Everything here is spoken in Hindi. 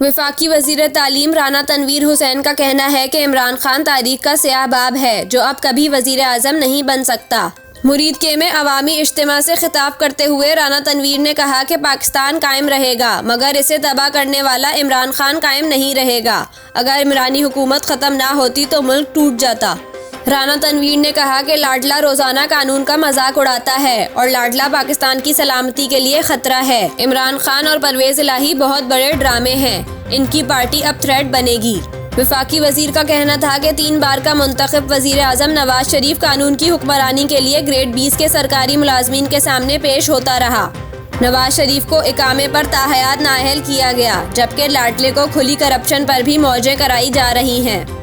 वफाकी वज़ीर तालीम राना तनवीर हुसैन का कहना है कि इमरान खान तारीख का स्याह बाब है जो अब कभी वज़ीर आज़म नहीं बन सकता। मुरीद के में अवामी इज्तिमा से खिताब करते हुए राना तनवीर ने कहा कि पाकिस्तान कायम रहेगा मगर इसे तबाह करने वाला इमरान खान कायम नहीं रहेगा। अगर इमरानी हुकूमत ख़त्म ना होती तो मुल्क टूट जाता। राना तनवीर ने कहा कि लाडला रोज़ाना कानून का मजाक उड़ाता है और लाडला पाकिस्तान की सलामती के लिए खतरा है। इमरान खान और परवेज़ इलाही बहुत बड़े ड्रामे हैं, इनकी पार्टी अब थ्रेट बनेगी। वफाकी वजीर का कहना था कि 3 बार का मुंतखब वजीर आज़म नवाज शरीफ कानून की हुक्मरानी के लिए ग्रेड 20 के सरकारी मुलाजमीन के सामने पेश होता रहा। नवाज शरीफ को इकामे पर ताहयात नाअहल किया गया जबकि लाडले को खुली करप्शन पर भी मौजें कराई जा रही हैं।